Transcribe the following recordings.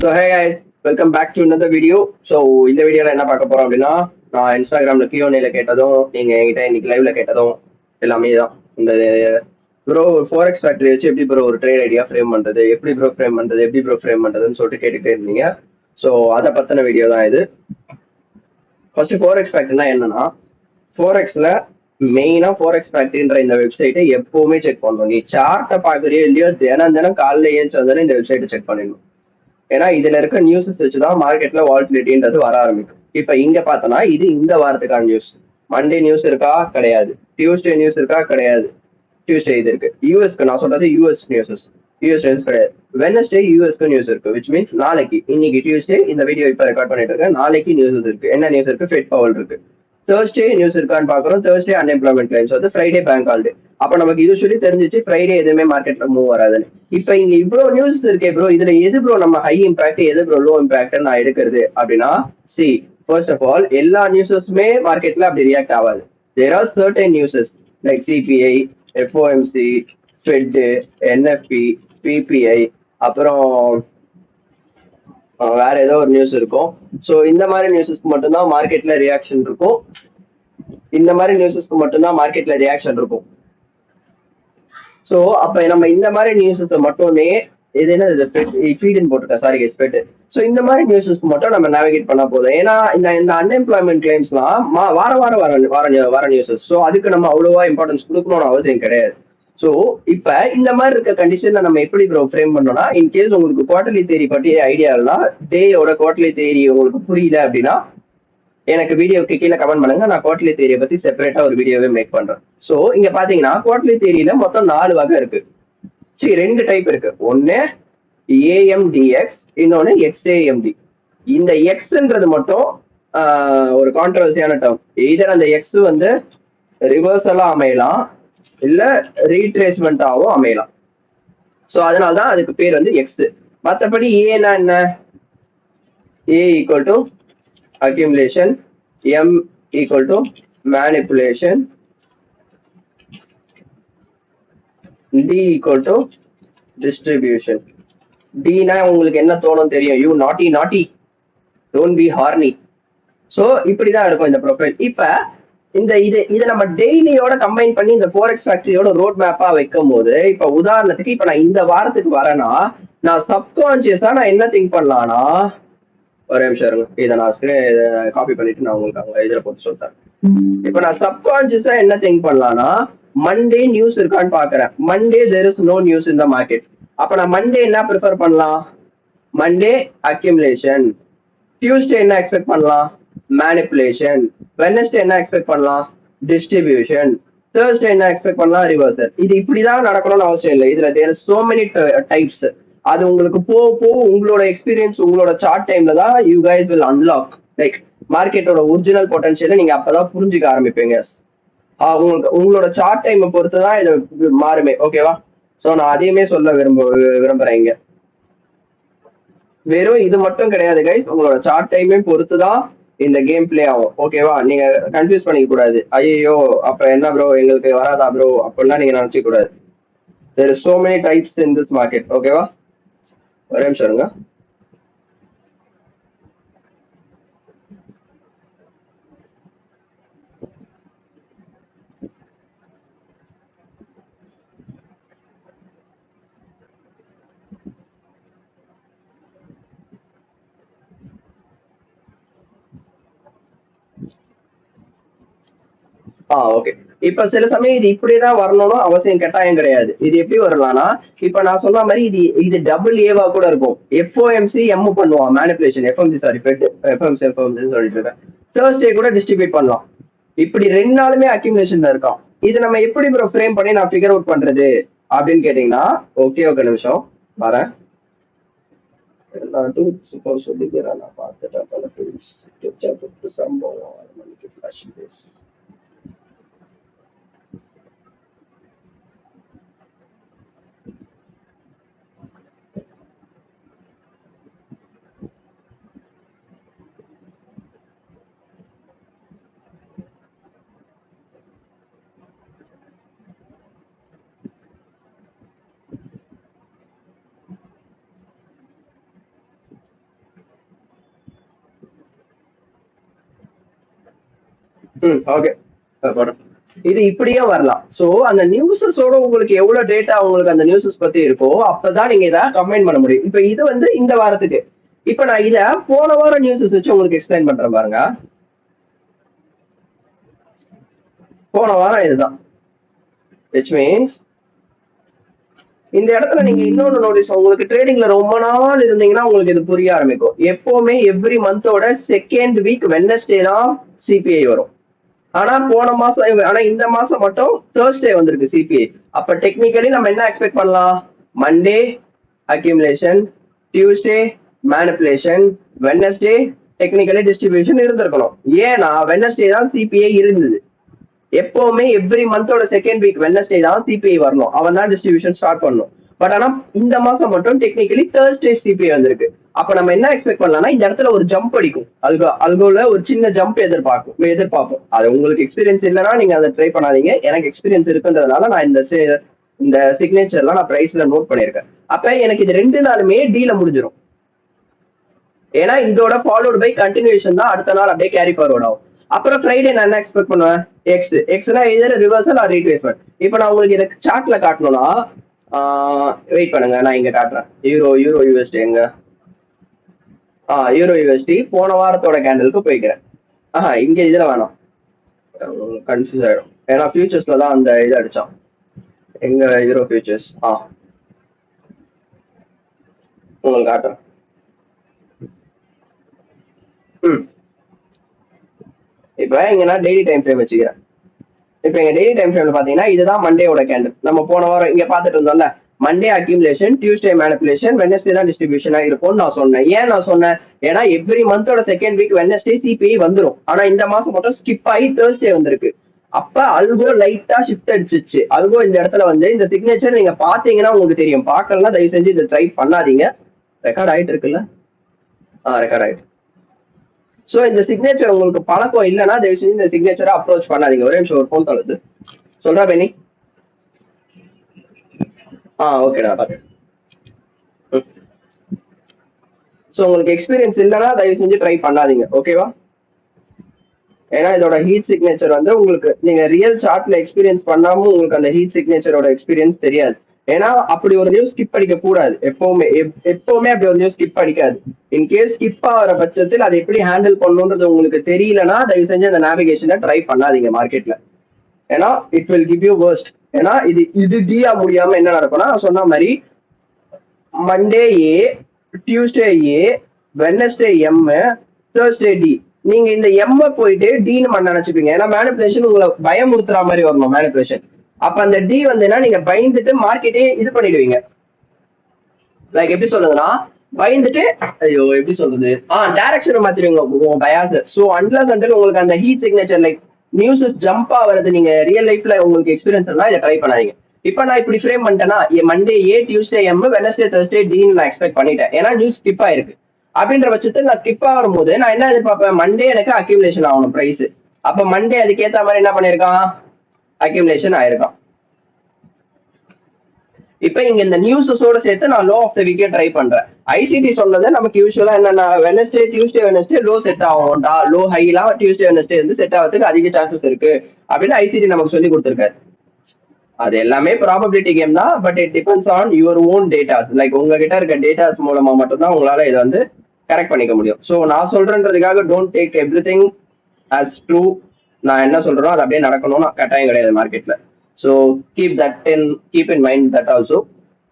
So hey guys, welcome back to another video. ஸோ இந்த வீடியோவில் என்ன பார்க்க போறோம் அப்படின்னா, நான் இன்ஸ்டாகிராமில் Q&A கேட்டதும், நீங்கள் என்கிட்ட இன்னைக்கு லைவ்ல கேட்டதும் எல்லாமே தான். இந்த ப்ரோ ஃபோரெக்ஸ் ஃபேக்டரி வச்சு எப்படி ப்ரோ ஒரு ட்ரேட் ஐடியா ஃப்ரேம் பண்ணுறது, எப்படி ப்ரோ ஃப்ரேம் பண்ணுறது, எப்படி ப்ரோ ஃப்ரேம் பண்ணுறதுன்னு சொல்லிட்டு கேட்டுகிட்டே இருந்தீங்க. ஸோ அதை பற்றின வீடியோ தான் இது. ஃபர்ஸ்ட் ஃபோரெக்ஸ் ஃபேக்டரினா என்னன்னா, ஃபோரெக்ஸில் மெயினாக ஃபோரெக்ஸ் ஃபேக்டரின்ற இந்த வெப்சைட்டை எப்போவுமே செக் பண்ணணும். நீ சார்ட்டை பார்க்குறியோ இல்லையோ, தினம் காலைல ஏஞ்சி வந்தாலும் இந்த வெப்சைட்டை செக் பண்ணிடணும். ஏன்னா இதுல இருக்க நியூஸஸ் வச்சுதான் மார்க்கெட்ல வால்டிலிட்டின்றது வர ஆரம்பிக்கும். இப்ப இங்க பார்த்தோம்னா இது இந்த வாரத்துக்கான நியூஸ். மண்டே நியூஸ் இருக்கா? கிடையாது. டியூஸ்டே நியூஸ் இருக்கா? கிடையாது. டியூஸ்டே இது இருக்கு. யூஎஸ்க்கு நான் சொல்றது யூஎஸ் நியூஸஸ். யூஎஸ் நியூஸ் கிடையாது. வெனஸ்டே யூஎஸ்க்கு நியூஸ் இருக்கு. விச் மீன்ஸ் நாளைக்கு, இன்னைக்கு டியூஸ்டே இந்த வீடியோ இப்ப ரெக்கார்ட் பண்ணிட்டு இருக்கேன். நாளைக்கு நியூஸ் இருக்கு. என்ன நியூஸ் இருக்கு? ஃபெட் பவல் இருக்கு. தேர்ஸ்டே நியூஸ் இருக்கான்னு பாக்குறோம். தேர்ஸ்டே அன்எம்ப்ளாய்மெண்ட் கிளைம்ஸ் வந்து, ஃப்ரைடே பேங்க் ஹாலிடே. அப்ப நமக்கு யூஸ்வலி தெரிஞ்சிச்சு ஃப்ரைடே எதுவுமே மார்க்கெட்ல மூவ் வராதுன்னு. இப்ப இங்க இவ்வளவு நியூஸ் இருக்கே ப்ரோ, இதுல எது ப்ரோ நம்ம ஹை இம்பாக்ட், எது ப்ரோ லோ இம்பாக்ட் நான் எடுக்கிறது அப்படின்னா, சி ஃபர்ஸ்ட் ஆஃப் ஆல் எல்லா நியூஸஸுமே மார்க்கெட்ல அப்படி ரியாக்ட் ஆகாது. There are certain newses like CPI, FOMC, Fed, NFP, PPI, அப்புறம் வேற ஏதோ ஒரு நியூஸ் இருக்கும். ஸோ இந்த மாதிரி நியூஸஸ்க்கு மட்டும்தான் மார்க்கெட்ல ரியாக்ஷன் இருக்கும். இந்த மாதிரி நியூஸஸ்க்கு மட்டும்தான் மார்க்கெட்ல ரியாக்ஷன் இருக்கும். ஸோ அப்ப நம்ம இந்த மாதிரி நியூஸஸ் மட்டுமே, இது என்ன ஃபீடுன்னு போட்டுருக்கேன், சாரி எக்ஸ்பெக்ட். ஸோ இந்த மாதிரி நியூஸஸ்க்கு மட்டும் நம்ம நேவிகேட் பண்ணா போதும். ஏன்னா இந்த அன்எம்ப்ளாய்மெண்ட் கிளைம்ஸ்லாம் வார நியூஸஸ். ஸோ அதுக்கு நம்ம அவ்வளோவா இம்பார்ட்டன்ஸ் கொடுக்கணும்னு அவசியம் கிடையாது. ஸோ இப்ப இந்த மாதிரி இருக்க கண்டிஷன்ல நம்ம எப்படி ப்ரோ ஃப்ரேம் பண்ணோம்னா, இன்கேஸ் உங்களுக்கு குவார்டர்லி தேரி பற்றி ஐடியா இல்லைனா, டேயோட குவார்டர்லி தேரி உங்களுக்கு புரியல அப்படின்னா எனக்கு வீடியோக்கு கீழே கமெண்ட் பண்ணுங்க. நான் குவார்டர்லி தேரியை பத்தி செப்பரேட்டா ஒரு வீடியோவே மேக் பண்றேன். ஸோ இங்க பாத்தீங்கன்னா குவார்டர்லி தேரியில மொத்தம் 4 வகை இருக்கு. சரி, 2 டைப் இருக்கு. ஒன்னு ஏஎம்டிஎக்ஸ், இன்னொன்னு எக்ஸ்ஏஎம்டி. இந்த எக்ஸ்ன்றது மட்டும் ஒரு கான்ட்ரவர்சியான டேர்ம். இதர் அந்த எக்ஸ் வந்து ரிவர்சலா அமையலாம், இல்ல ரீட்ரேஸ்மெண்டாவும் அமையலாம். ஸோ அதனாலதான் அதுக்கு பேர் வந்து எக்ஸ். மற்றபடி ஏன்னா என்ன? A equal to accumulation, M equal to manipulation, D equal to distribution. D னா உங்களுக்கு என்ன தோணும் தெரியும்? யூ நாட்டி, டோன்ட் பி ஹார்னி. ஸோ இப்படிதான் இருக்கும் இந்த ப்ரொஃபைல். இப்ப இதை நம்ம டெய்லியோட கம்பைன் பண்ணி இந்த ஃபோரெக்ஸ் ஃபேக்டரியோட ரோட் மேப்பா வைக்கும் போது, இப்ப உதாரணத்துக்கு இப்ப நான் இந்த வாரத்துக்கு வரேன்னா, நான் சப்கான்சியஸா நான் என்ன திங்க் பண்ணலாம்னா, ஒரே நிமிஷம் இருங்க, இதை நான் காப்பி பண்ணிட்டு நான் உங்களுக்கு அங்க இதில் போட்டு சொல்றேன். இப்ப நான் சப்கான்சியஸா என்ன திங்க் பண்ணலாம்னா, மண்டே நியூஸ் இருக்கான்னு பாக்குறேன். Monday there is no news in the market. அப்ப நான் மண்டே என்ன ப்ரிஃபர் பண்ணலாம்? Monday accumulation. டியூஸ்டே என்ன எக்ஸ்பெக்ட் பண்ணலாம்? மேனிப்புலேஷன். வெட்னஸ்டே என்ன எக்ஸ்பெக்ட் பண்ணலாம்? டிஸ்ட்ரிபியூஷன். தேர்ஸ்டே என்ன எக்ஸ்பெக்ட் பண்ணலாம்? ரிவர்சல். இது இப்படிதான் நடக்கணும்னு அவசியம் இல்லை. இதுல தேர் சோ மெனி டைப்ஸ். அது உங்களுக்கு போக உங்களோட எக்ஸ்பீரியன்ஸ், உங்களோட சார்ட் டைம்ல தான் you guys will unlock like மார்க்கெட்டோட ஒரிஜினல் பொட்டன்ஷியலை நீங்க அப்பதான் புரிஞ்சுக்க ஆரம்பிப்பீங்க. உங்களோட சார்ட் டைமை பொறுத்து தான் இது மாறுமே. ஓகேவா? ஸோ நான் அதையுமே சொல்ல விரும்புறேன் இங்க. வெறும் இது மட்டும் கிடையாது கைஸ், உங்களோட சார்ட் டைமே பொறுத்து தான் இந்த கேம் பிளே ஆகும். ஓகேவா? நீங்க கன்ஃபியூஸ் பண்ணிக்க கூடாது. ஐயோ அப்ப என்ன ப்ரோ எங்களுக்கு வராதா ப்ரோ அப்படிலாம் நீங்க நினைச்சிக்க கூடாது. There is so many types in this market. ஓகேவா? ஒரே நிமிஷம் இருங்க. ஓகே. இப்ப சில சமயம் இது இப்படிதான் வரணும்னு அவசியம் கட்டாயம் கிடையாது. இது எப்படி வரலாம்னா, இப்ப நான் சொன்ன மாதிரி இது டபுள் ஏவா கூட இருக்கும். எஃப்ஓஎம்சி எம் பண்ணுவான் manipulation, FMC sorry fed, FMC சொல்லிட்டு இருக்கேன். தேர்ஸ்டே கூட டிஸ்ட்ரிபியூட் பண்ணலாம். இப்படி 2 நாளுமே அக்யூமுலேஷன்ல இருக்கான். இது நம்ம எப்படி ப்ரோ ஃப்ரேம் பண்ணி நான் ஃபிகர் அவுட் பண்றது அப்படின்னு கேட்டீங்கன்னா, ஓகே நிமிஷம் வரேன். நான் டூல்ஸ் இப்போ சொல்லிக்கிறேன். நான் பார்த்துட்டேன் பல டூல்ஸ் சம்பவம் 6 மணிக்கு ஃபிளாஷ் பேஸ். ஓகே. இது இப்படியே வரலாம். சோ அந்த நியூஸஸோட உங்களுக்கு எவ்வளவு டேட்டா உங்களுக்கு அந்த நியூஸஸ் பத்தி இருக்கோ அப்பதான் நீங்க இதை கம்பைன் பண்ண முடியும். இப்ப இது வந்து இந்த வாரத்துக்கு. இப்ப நான் இத போன வாரம் நியூஸஸ் வச்சு உங்களுக்கு எக்ஸ்பிளைன் பண்றேன் பாருங்க. போன வாரம் இதுதான். விச் மீன்ஸ் இந்த இடத்துல நீங்க இன்னொன்னு நோட்டீஸ், உங்களுக்கு ட்ரேடிங்ல ரொம்ப நாள் இருந்தீங்கன்னா உங்களுக்கு இது புரிய ஆரம்பிக்கும். எப்பவுமே எவ்ரி மந்தோட செகண்ட் வீக் வெட்னஸ்டே தான் சிபிஐ வரும். ஆனா போன மாசம், ஆனா இந்த மாசம் மட்டும் தேர்ஸ்டே வந்திருக்கு சிபிஐ. அப்ப டெக்னிக்கலி நம்ம என்ன எக்ஸ்பெக்ட் பண்ணலாம்? Monday accumulation, Tuesday manipulation, Wednesday technically distribution இருந்திருக்கணும். ஏன்னா வெட்னஸ்டே தான் சிபிஐ இருந்தது. எப்பவுமே எவ்ரி மந்தோட செகண்ட் வீக் வெட்னஸ்டே தான் சிபிஐ வரணும், அவன் தான் டிஸ்ட்ரிபியூஷன் ஸ்டார்ட் பண்ணணும். பட் ஆனா இந்த மாசம் மட்டும் டெக்னிக்கலி தேர்ஸ்டே சிபிஐ வந்திருக்கு. அப்ப நம்ம என்ன எக்ஸ்பெக்ட் பண்ணலாம்னா இந்த இடத்துல ஒரு ஜம்ப் அடிக்கும், அல்கோல ஒரு சின்ன ஜம்ப் எதிர்பார்ப்போம். அது உங்களுக்கு எக்ஸ்பீரியன்ஸ் இல்லைன்னா நீங்க அதை ட்ரை பண்ணாதீங்க. எனக்கு எக்ஸ்பீரியன்ஸ் இருக்குன்றதுனால நான் இந்த சிக்னேச்சர்லாம் நான் பிரைஸ்ல நோட் பண்ணிருக்கேன். அப்ப எனக்கு இது 2 நாளுமே டீல முடிஞ்சிடும். ஏன்னா இதோட ஃபாலோட் பை கண்டினியூஷன் தான் அடுத்த நாள் அப்படியே கேரி ஃபார்வர்ட் ஆகும். அப்புறம் ஃப்ரைடே நான் என்ன எக்ஸ்பெக்ட் பண்ணுவேன்? எக்ஸ்னா எதிர ரிவர்சல் ஆர் ரீட்ரேஸ்மெண்ட். இப்போ நான் உங்களுக்கு இதை சார்ட்ல காட்டணும்னா வெயிட் பண்ணுங்க, நான் இங்க காட்டுறேன். யூரோ யூஎஸ்டி எங்க? யூரோ யூஎஸ்டி போன வாரத்தோட கேண்டலுக்கு போய்க்கிறேன். இங்க இதுல வேணாம், கன்ஃபியூஸ் ஆயிடும். ஏன்னா ஃபியூச்சர்ஸ்ல தான் அந்த இது அடிச்சான். எங்க யூரோ ஃபியூச்சர்ஸ்? உங்களுக்கு காட்டுறேன். இப்ப இங்க நான் டெய்லி டைம் ஃப்ரேம் வச்சுக்கிறேன். இப்ப எங்க டெய்லி டைம் ஃப்ரேம்ல பாத்தீங்கன்னா இதுதான் மண்டேயோட கேண்டில். நம்ம போன வாரம் இங்க பாத்துட்டு இருந்தோம்ல, Monday accumulation, Tuesday manipulation, Wednesday தான் டிஸ்ட்ரிபியூஷனா இருக்கும்னு நான் சொன்னேன். ஏன் நான் சொன்னேன்? ஏன்னா எவ்ரி மந்தோட செகண்ட் வீக் வெட்னஸ்டே சிபிஐ வந்துடும். ஆனா இந்த மாசம் மட்டும் ஸ்கிப் ஆகி தேர்ஸ்டே வந்திருக்கு. அப்ப அல்கோ லைட்டா ஷிஃப்ட் அடிச்சிச்சு. அல்கோ இந்த இடத்துல வந்து இந்த சிக்னேச்சர் நீங்க பாத்தீங்கன்னா உங்களுக்கு தெரியும். பாக்கலாம் தயவு செஞ்சு இதை ட்ரை பண்ணாதீங்க. ரெக்கார்ட் ஆயிட்டு இருக்குல்ல? ரெக்கார்ட் ஆயிட்டு. சோ இந்த சிக்னேச்சர் உங்களுக்கு பழக்கம் இல்லைன்னா தயவு செஞ்சு இந்த சிக்னேச்சரை அப்ரோச் பண்ணாதீங்க. ஒரே நிமிஷம், ஒரு ஃபோன் தள்ளுது. சொல்றா பெனி? ஓகேடா பாத்தேன். சோ உங்களுக்கு எக்ஸ்பீரியன்ஸ் இல்லைன்னா தயவு செஞ்சு ட்ரை பண்ணாதீங்க, ஓகேவா? ஏன்னா இதோட ஹீட் சிக்னேச்சர் வந்து உங்களுக்கு, நீங்க ரியல் சார்ட்ல எக்ஸ்பீரியன்ஸ் பண்ணாம உங்களுக்கு அந்த ஹீட் சிக்னேச்சரோட எக்ஸ்பீரியன்ஸ் தெரியாது. ஏன்னா அப்படி ஒரு நியூஸ் ஸ்கிப் அடிக்க கூடாது. எப்பவுமே அப்படி ஒரு நியூஸ் ஸ்கிப் அடிக்காது. இன்கேஸ் ஸ்கிப் ஆகிற பட்சத்தில் அதை எப்படி ஹேண்டில் பண்ணணுன்றது உங்களுக்கு தெரியலன்னா தயவு செஞ்சு அந்த நேவிகேஷனை ட்ரை பண்ணாதீங்க மார்க்கெட்ல. ஏன்னா it will give you worst. ஏன்னா இது டியா முடியாம என்ன நடக்கும்னா, சொன்ன மாதிரி மண்டே ஏ, டியூஸ்டே ஏ, வெட்னஸ்டே எம், தேர்ஸ்டே டி. நீங்க இந்த எம் போயிட்டு டின்னு நினைச்சுப்பீங்க. ஏன்னா மேனிபுலேஷன் உங்களை பயமுறுத்துற மாதிரி வரணும் மேனிபுலேஷன். அப்ப அந்த டி வந்துன்னா நீங்க பயந்துட்டு மார்க்கெட்டே இது பண்ணிடுவீங்க. லைக் எப்படி சொல்றதுன்னா, பயந்துட்டு ஐயோ எப்படி சொல்றது, டைரக்ஷன் மாத்திடுவீங்க பயாஸ். ஸோ அன்லஸ் அண்டில் உங்களுக்கு அந்த heat signature like news jump ஆகிறது நீங்க ரியல் லைஃப்ல உங்களுக்கு எக்ஸ்பீரியன்ஸ் இதை ட்ரை பண்ணாதீங்க. இப்ப நான் இப்படி ஃப்ரேம் பண்ணிட்டேன்னா மண்டே ஏ, டியூஸ்டே எம், வெட்னஸ்டே தேர்ஸ்டே டின்னு நான் எக்ஸ்பெக்ட் பண்ணிட்டேன். ஏன்னா நியூஸ் ஸ்கிப் ஆயிருக்கு. அப்படின்ற பட்சத்தில் நான் ஸ்கிப் ஆகும் போது நான் என்ன எதிர்பார்ப்பேன்? மண்டே எனக்கு அக்யூமுலேஷன் ஆகணும் பிரைஸ். அப்ப மண்டே அதுக்கேற்ற மாதிரி என்ன பண்ணிருக்கான்? அக்யூமுலேஷன் ஆயிருக்கான். இப்ப இங்க இந்த நியூஸஸோட சேர்த்து நான் லோ ஆஃப் த வீக்கே ட்ரை பண்றேன். ஐசிடி சொன்னது நமக்கு யூஸ்வலா என்னன்னா Wednesday, Tuesday, Wednesday low set ஆகும்டா, லோ ஹைலாம் டியூஸ்டே வெட்னஸ்டே வந்து செட் ஆகிறதுக்கு அதிக சான்சஸ் இருக்கு அப்படின்னு ஐசிடி நமக்கு சொல்லி கொடுத்துருக்காரு. அது எல்லாமே ப்ராபபிலிட்டி கேம் தான். But it depends on your own datas. Like உங்ககிட்ட இருக்க டேட்டாஸ் மூலமா மட்டும்தான் உங்களால இதை வந்து கரெக்ட் பண்ணிக்க முடியும். ஸோ நான் சொல்றேன்றதுக்காக don't take everything as true. நான் என்ன சொல்றேனோ அது அப்படியே நடக்கணும்னு கட்டாயம் கிடையாது மார்க்கெட்ல. So keep in mind that also.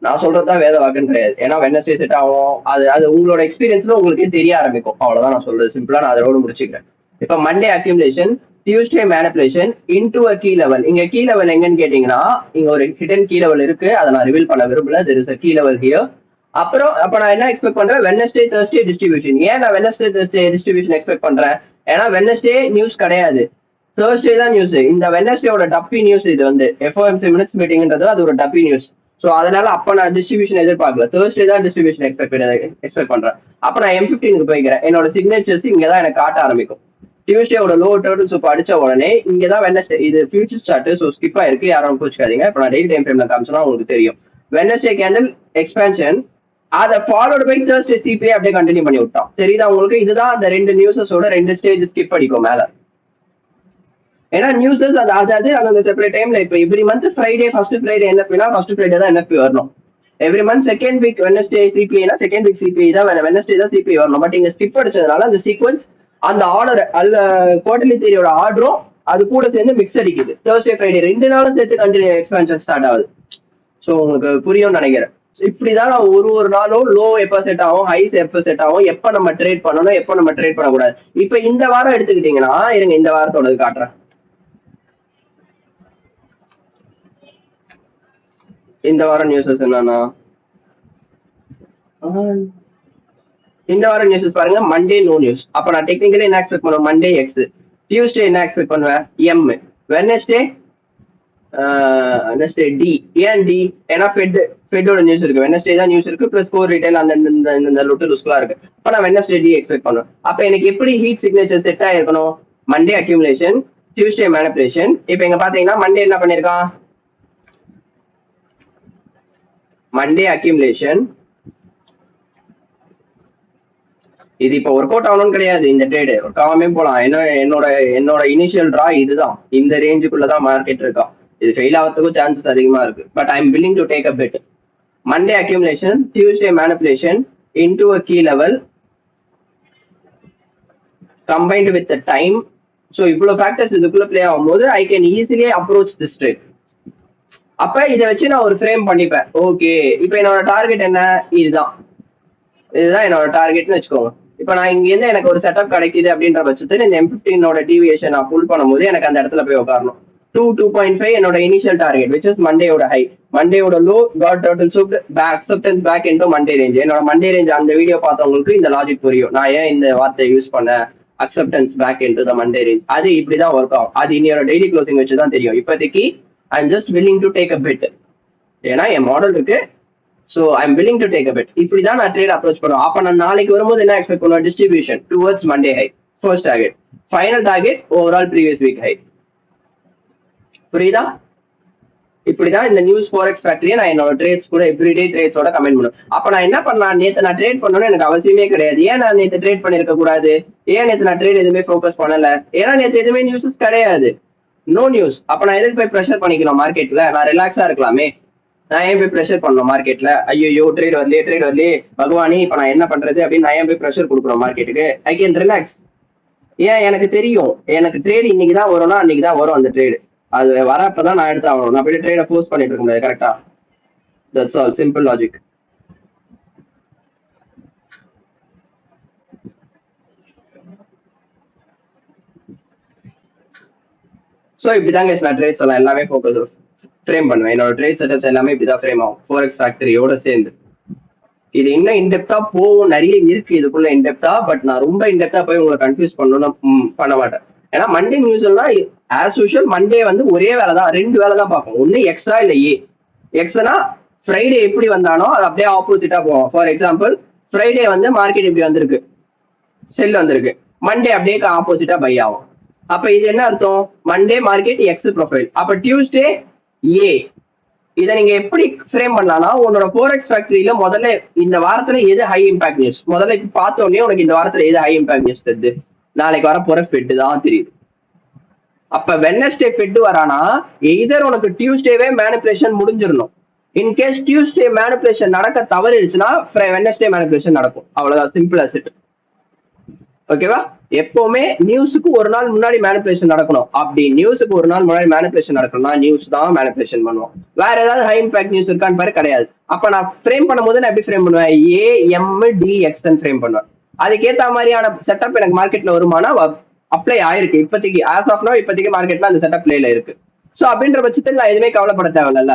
நான் சொல்றதுதான் வேத வாக்குன்னு கிடையாது. ஏன்னா வெட்னஸ்டே செட் ஆகும், அது உங்களோட எக்ஸ்பீரியன்ஸ்ல உங்களுக்கே தெரிய ஆரம்பிக்கும். அவ்வளவுதான் நான் சொல்றது. சிம்பிளா நான் அதோட முடிச்சுக்கிறேன். இப்ப Monday accumulation, Tuesday manipulation into a key level. இங்க கீ லெவல் எங்கன்னு கேட்டீங்கன்னா இங்க ஒரு ஹிடன் கீ லெவல் இருக்கு. அதை நான் ரிவீல் பண்ண விரும்பல. There is a key level here. அப்புறம் அப்ப நான் என்ன எக்ஸ்பெக்ட் பண்றேன்? Wednesday Thursday distribution. ஏன் நான் வெட்னஸ்டே தேர்ஸ்டே டிஸ்ட்ரிபியூஷன் எக்ஸ்பெக்ட் பண்றேன்? ஏன்னா வெட்னஸ்டே நியூஸ் கிடையாது, தேர்ஸ்டே தான் நியூஸ். இந்த வெட்னஸ்டேயோட டப்பி நியூஸ் இது வந்து எஃப்ஓஎம்சி மினிட்ஸ் மீட்டிங்ன்றது அது ஒரு டப்பி நியூஸ். ஸோ அதனால அப்ப நான் டிஸ்ட்ரிபியூஷன் எதிர்பார்க்கல, தேர்ஸ்டே தான் டிஸ்ட்ரிபியூஷன் எக்ஸ்பெக்ட் பண்றேன். அப்ப நான் M15க்கு போய்க்கிறேன். என்னோட சிக்னேச்சர்ஸ் இங்கதான் எனக்கு காட்ட ஆரம்பிக்கும். டியூஸ்டேயோட லோ டர்ட்டில் சூப் அடிச்ச உடனே இங்கதான் வெட்னஸ்டே. இது ஃபியூச்சர் சார்ட், ஸோ ஸ்கிப் ஆயிருக்கு, யாரும் பூச்சிக்காதீங்க. இப்ப நான் டெய்லி டைம் ஃப்ரேம்ல காமிச்சோன்னா உங்களுக்கு தெரியும். வெட்னஸ்டே கேண்டில் எக்ஸ்பேன்ஷன், அதை ஃபாலோட் பை தேர்ஸ்டே சிபிஐ அப்படியே கண்டினியூ பண்ணி விட்டான். தெரியுதா உங்களுக்கு? இதுதான் அந்த 2 நியூஸஸோட 2 ஸ்டேஜ் ஸ்கிப் அடிக்கும் மேல. ஏன்னா நியூஸஸ் அதாவது அந்த செப்பரேட் டைம்ல இப்போ every month Friday first Friday என்எஃபினா ஃபர்ஸ்ட் ஃப்ரைடே தான் என்எஃபி வரணும். Every month second week Wednesday சிபிஐனா செகண்ட் வீக் சிபிஐ தான் வெனஸ்டே தான் சிபிஐ வரணும். பட் இங்க ஸ்கிப் அடிச்சதுனால அந்த சீக்வன்ஸ் அந்த ஆர்டர் அல்ல குவார்டர்லி தேரியோட ஆர்டரும் அது கூட சேர்ந்து மிக்ஸ் அடிக்குது. தேர்ஸ்டே ஃப்ரைடே 2 நாளும் சேர்த்து கண்டினியூ எக்ஸ்பென்ஷன் ஸ்டார்ட் ஆகுது. ஸோ உங்களுக்கு புரியும்னு நினைக்கிறேன். இப்படிதான் ஒரு நாளும் லோ எப்ப செட் ஆகும், ஹைஸ் எப்ப செட் ஆகும், எப்ப நம்ம ட்ரேட் பண்ணணும், எப்ப நம்ம ட்ரேட் பண்ணக்கூடாது. இப்ப இந்த வாரம் எடுத்துக்கிட்டீங்கன்னா இருங்க இந்த வாரத்தோட காட்டுறேன். இந்த வாரம் நியூஸஸ் என்னன்னா இந்த வாரம் நியூஸஸ் பாருங்க. Monday no news. அப்ப நான் டெக்னிக்கலி என்ன எக்ஸ்பெக்ட் பண்ணுவேன்? Monday X. டியூஸ்டே என்ன எக்ஸ்பெக்ட் பண்ணுவேன்? எம். Wednesday next D. ஏன் டி? ஏன்னா ஃபெட்டோட நியூஸ் இருக்கு. வெட்னஸ்டே தான் நியூஸ் இருக்கு. பிளஸ் கோர் ரீட்டைல் அந்த லொட்டு லுஸ்லாம் இருக்கு. அப்ப நான் வெட்னஸ்டே டி எக்ஸ்பெக்ட் பண்ணுவேன். அப்ப எனக்கு எப்படி ஹீட் சிக்னேச்சர் செட் ஆயிருக்கணும்? Monday accumulation, Tuesday manipulation. இப்ப இங்க பாத்தீங்கன்னா மண்டே என்ன பண்ணிருக்கான்? Monday accumulation. இது இப்ப ஒர்க் அவுட் ஆகணும்னு கிடையாது. இந்த ட்ரேடு ஒர்க் ஆகாமே போலாம். என்னோட இனிஷியல் ட்ரா இதுதான். இந்த ரேஞ்சுக்குள்ளதான் மார்க்கெட் இருக்கா. இது ஃபெயில் ஆகிறதுக்கும் சான்சஸ் அதிகமா இருக்கு. But I'm willing to take a bet. Monday accumulation, Tuesday manipulation into a key level combined with time. So இவ்வளவு ஃபேக்டர்ஸ் இதுக்குள்ள பிளே ஆகும்போது I can easily approach this trade. அப்ப இதை வச்சு நான் ஒரு ஃப்ரேம் பண்ணிப்பேன். ஓகே, இப்ப என்னோட டார்கெட் என்ன? இதுதான் என்னோட டார்கெட்னு வச்சுக்கோங்க. இப்ப நான் இங்க இருந்து எனக்கு ஒரு செட்டப் கிடைக்குது அப்படின்ற பட்சத்தில் இந்த M15 டிவியேஷன் நான் புல் பண்ணும்போது எனக்கு அந்த இடத்துல போய் உட்காரணும். 2.5 என்னோட இனிஷியல் டார்கெட் விச் இஸ் மண்டேயோட ஹை. மண்டேயோட low got total sweep acceptance back into Monday range. என்னோட மண்டே ரேஞ்ச் அந்த வீடியோ பார்த்தவங்களுக்கு இந்த லாஜிக் புரியும். நான் ஏன் இந்த வார்த்தையை யூஸ் பண்ணேன், acceptance back into the Monday range. அது இப்படிதான் ஒர்க் ஆகும். அது இன்னையோட டெய்லி க்ளோசிங் வச்சு தான் தெரியும். இப்போதைக்கு I'm just willing to take a bet. ஏன்னா என் மாடல் இருக்கு. So I'm willing to take a bet. இப்படிதான் நான் ட்ரேட் அப்ரோச் பண்ணுவேன். அப்ப நான் நாளைக்கு வரும்போது என்ன எக்ஸ்பெக்ட் பண்ணுவேன்? Distribution towards Monday high, first target, final target overall previous week high. புரியுதா? இப்படிதான் இந்த நியூஸ் ஃபாரெக்ஸ் ஃபேக்டரியை நான் என்னோட ட்ரேட்ஸ் கூட எவ்ரிடே ட்ரேட்ஸோட கமெண்ட் பண்ணுவேன். அப்ப நான் என்ன பண்ணலாம்? நேற்று நான் ட்ரேட் பண்ணணும்னு எனக்கு அவசியமே கிடையாது. ஏன் நான் நேற்று ட்ரேட் பண்ணிருக்க கூடாது? ஏன் நேற்று நான் ட்ரேட் எதுவுமே ஃபோக்கஸ் பண்ணல? ஏன்னா நேற்று எதுவுமே நியூஸஸ் கிடையாது. No news. அப்ப நான் எதுக்கு போய் ப்ரெஷர் பண்ணிக்கணும் மார்க்கெட்ல? நான் ரிலாக்ஸா இருக்கலாமே. நான் ஏன் போய் ப்ரெஷர் பண்ணணும் மார்க்கெட்ல? ஐயோ ட்ரேட் வரலையே பகவானி இப்ப நான் என்ன பண்றது அப்படின்னு நான் ஏன் போய் ப்ரெஷர் கொடுக்குறோம் மார்க்கெட்டுக்கு? I can relax. ஏன்? எனக்கு தெரியும் எனக்கு ட்ரேட் இன்னைக்கு தான் வரும்னா அன்னைக்கு தான் வரும் அந்த ட்ரேடு. அது வரப்பதான் நான் எடுத்து ஆகணும். நான் போய் ட்ரேட ஃபோர்ஸ் பண்ணிட்டு இருக்க முடியாது. கரெக்டா? That's all. Simple logic. So இப்படிதாங்க நான் ட்ரேட்ஸ் எல்லாம் எல்லாமே ஃபோக்கஸ் ஃப்ரேம் பண்ணுவேன். என்னோட ட்ரேட் செட்டப்ஸ் எல்லாமே இப்படிதான் ஃப்ரேம் ஆகும் ஃபோரெக்ஸ் ஃபேக்டரியோட சேர்ந்து. இது இன்னும் இன்டெப்தா போகும். நிறைய இருக்கு இதுக்குள்ள இன்டெப்தா. பட் நான் ரொம்ப இன்டெப்தா போய் உங்களை கன்ஃபியூஸ் பண்ணணும்னு பண்ண மாட்டேன். ஏன்னா மண்டே நியூஸ்னா ஆஸ் யூஷுவல் மண்டே வந்து ஒரே வேலை தான், 2 வேலை தான் பார்ப்போம். ஒன்னு எக்ஸா இல்ல ஏ. எக்ஸ்னா ஃப்ரைடே எப்படி வந்தானோ அது அப்படியே ஆப்போசிட்டா போவோம். ஃபார் எக்ஸாம்பிள் ஃப்ரைடே வந்து மார்க்கெட் இப்படி வந்திருக்கு, செல் வந்திருக்கு. மண்டே அப்படியே ஆப்போசிட்டா பை ஆகும். அப்ப இது என்ன அர்த்தம்? Monday market X profile. அப்ப டியூஸ்டே ஏ. இதை நீங்க எப்படி ஃப்ரேம் பண்ணலாம்னா உன்னோட ஃபோரெக்ஸ் ஃபேக்டரியில முதல்ல இந்த வாரத்துல எது ஹை இம்பாக்ட் நியூஸ்? முதல்ல பார்த்த உடனே உனக்கு இந்த வாரத்துல எது ஹை இம்பாக்ட் நியூஸ் தெரியுது? நாளைக்கு வர போற ஃபெட் தான் தெரியுது. அப்ப வெட்னஸ்டே ஃபெட் வரானா எய்தர் உனக்கு டியூஸ்டேவே மேனிபுலேஷன் முடிஞ்சிடணும். இன்கேஸ் டியூஸ்டே மேனிபுலேஷன் நடக்க தவறிடுச்சுன்னா வெட்னஸ்டே மேனிபுலேஷன் நடக்கும். அவ்வளவுதான், சிம்பிள் அஸ் இட். ஓகேவா? எப்பவுமே நியூஸுக்கு ஒரு நாள் முன்னாடி மேனிபுலேஷன் நடக்கணும். அப்படி நியூஸுக்கு ஒரு நாள் முன்னாடி மேனிபுலேஷன் நடக்கணும்னா நியூஸ் தான் மேனிபுலேஷன் பண்ணுவோம். வேற ஏதாவது ஹை இம்பாக்ட் நியூஸ் இருக்கான்னு பாரு, கிடையாது. அப்ப நான் ஃப்ரேம் பண்ணும்போது நான் எப்படி ஃப்ரேம் பண்ணுவேன்? A M D X frame பண்ணுவேன். அதுக்கேற்ற மாதிரியான செட்டப் எனக்கு மார்க்கெட்ல வருமானா அப்ளை ஆயிருக்கு. இப்போதைக்கு ஆஸ் ஆஃப் நோ இப்போதைக்கு மார்க்கெட்ல அந்த செட்டப் பிளேல இருக்கு. ஸோ அப்படின்ற பட்சத்தில் நான் எதுவுமே கவலைப்பட தேவையில்ல.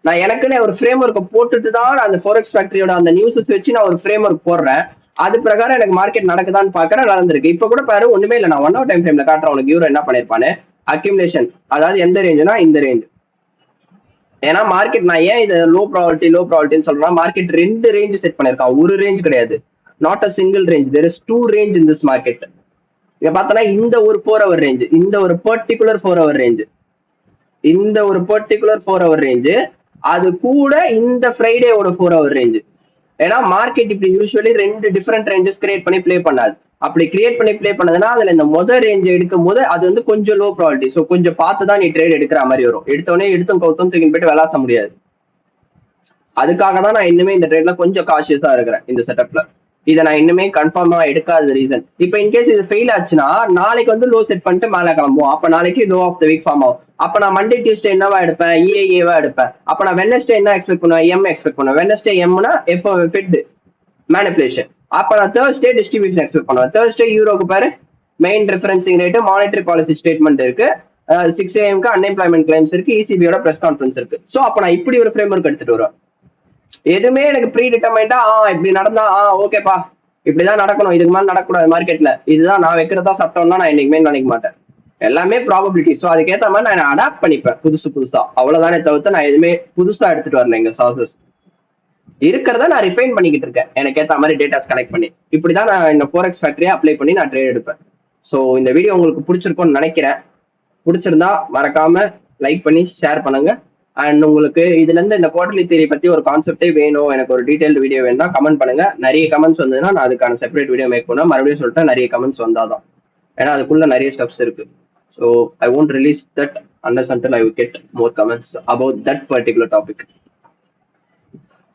நான் எனக்குன்னு ஒரு ஃப்ரேம் ஒர்க் போட்டுட்டு தான் அந்த ஃபோரெக்ஸ் ஃபேக்டரியோட அந்த நியூஸஸ் வச்சு நான் ஒரு ஃப்ரேம் ஒர்க் போடுறேன். அது பிரகாரம் எனக்கு மார்க்கெட் நடக்குதான்னு பாக்குறேன். நடந்திருக்கு. இப்ப கூட பாரு, ஒண்ணுமே இல்லை. நான் 1 hour டைம் ஃப்ரேம்ல காட்டுறேன் உனக்கு யூரோ என்ன பண்ணிருப்பானு. அக்யூமுலேஷன் அதாவது எந்த ரேஞ்சுனா இந்த ரேஞ்ச். ஏன்னா மார்க்கெட் நான் ஏன் இது லோ ப்ராபபிலிட்டின்னு சொல்றேன்னா மார்க்கெட் 2 ரேஞ்ச் செட் பண்ணிருக்கான், ஒரு ரேஞ்ச் கிடையாது. Not a single range, there is 2 range in this market. இங்க பார்த்தோன்னா இந்த ஒரு 4 hour ரேஞ்ச், இந்த ஒரு பர்டிகுலர் 4 hour ரேஞ்ச், இந்த ஒரு பர்டிகுலர் 4 hour ரேஞ்சு, அது கூட இந்த ஃப்ரைடேவோட 4 hour ரேஞ்சு. ஏன்னா மார்க்கெட் இப்படி யூஸ்வலி 2 டிஃபரெண்ட் ரேஞ்சஸ் கிரியேட் பண்ணி பிளே பண்ணாது. அப்படி கிரியேட் பண்ணி ப்ளே பண்ணதுன்னா அதுல இந்த ரேஞ்ச் எடுக்கும் போது அது வந்து கொஞ்சம் லோ ப்ராபபிலிட்டி. ஸோ கொஞ்சம் பார்த்து தான் நீ ட்ரேட் எடுக்கிற மாதிரி வரும். எடுத்தோடனே எடுத்தும் கவுத்தும் தூக்கி போயிட்டு விளாச முடியாது. அதுக்காக தான் நான் இன்னுமே இந்த ட்ரேட்ல கொஞ்சம் காஷியஸா இருக்கிறேன் இந்த செட்டப்ல. இதை நான் இன்னுமே கன்ஃபார்மா எடுக்காத ரீசன், இப்போ இன்கேஸ் இது ஃபெயில் ஆச்சுன்னா நாளைக்கு வந்து லோ செட் பண்ணிட்டு மேலே கிளம்புவோம். அப்ப நாளைக்கு low of the week form ஆகும். அப்ப நான் மண்டே டியூஸ்டே என்னவா எடுப்பேன், இஏஏவா எடுப்பேன். அப்ப நான் வெனஸ்டே என்ன எக்ஸ்பெக்ட் பண்ணுவேன், எம் எக்ஸ்பெக்ட் பண்ணுவேன். வெனஸ்டே எம்னா எஃப் ஃபிட் மேனிபுலேஷன். அப்ப நான் தேர்ஸ்டே டிஸ்ட்ரிபியூஷன் எக்ஸ்பெக்ட் பண்ணுவேன். தேர்ஸ்டே யூரோக்கு பாரு main referencing rate, monetary policy statement இருக்கு, 6 AM அன்எம்ப்ளாய்மெண்ட் கிளைம்ஸ் இருக்கு, இசிபியோட பிரஸ் கான்ஃபரன்ஸ் இருக்கு. ஸோ அப்ப நான் இப்படி ஒரு ஃப்ரேம் ஒர்க் எடுத்துட்டு வருவேன். எதுவுமே எனக்கு ப்ரீ டிட்டர்மைண்டா இப்படி நடந்தா ஓகேப்பா இப்படிதான் நடக்கணும், இதுக்கு மேலே நடக்கக்கூடாது மார்க்கெட்ல, இதுதான் நான் வைக்கிறதா சட்டம்னா நான் என்னைக்குமே நினைக்க மாட்டேன். எல்லாமே ப்ராபபிலிட்டி. ஸோ அதுக்கேற்ற மாதிரி நான் அடாப்ட் பண்ணிப்பேன் புதுசா. அவ்வளவுதானே தவிர்த்து நான் எதுவுமே புதுசா எடுத்துட்டு வரல. எங்க சார்சஸ் இருக்கிறத நான் ரிஃபைன் பண்ணிக்கிட்டு இருக்கேன், எனக்கு ஏற்ற மாதிரி டேட்டாஸ் கலெக்ட் பண்ணி. இப்படிதான் நான் இந்த ஃபோரெக்ஸ் ஃபேக்டரியை அப்ளை பண்ணி நான் ட்ரேட் எடுப்பேன். ஸோ இந்த வீடியோ உங்களுக்கு பிடிச்சிருக்கும்னு நினைக்கிறேன். பிடிச்சிருந்தா மறக்காம லைக் பண்ணி ஷேர் பண்ணுங்க. அண்ட் உங்களுக்கு இதுல இருந்து இந்த குவார்டர்லி தியரி பத்தி ஒரு கான்செப்டே வேணும், எனக்கு ஒரு டீடைல்டு வீடியோ வேணும்னா கமெண்ட் பண்ணுங்க. நிறைய கமெண்ட்ஸ் வந்ததுன்னா நான் அதுக்கான செப்பரேட் வீடியோ மேக் பண்ணுவேன். மறுபடியும் சொல்லிட்டு நிறைய கமெண்ட்ஸ் வந்தாதான், ஏன்னா அதுக்குள்ள நிறைய ஸ்டெப்ஸ் இருக்கு. So I won't release that unless until I get more comments about that particular topic.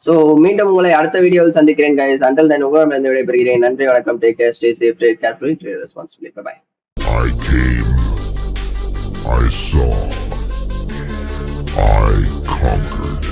So மீண்டும் உங்களை அடுத்த வீடியோவில் சந்திக்கிறேன் guys. Until then உங்களிடம் விடைபெறுகிறேன். நன்றி, வணக்கம். Take care, stay safe, trade carefully, trade responsibly. Bye bye. I came, I saw, I conquered.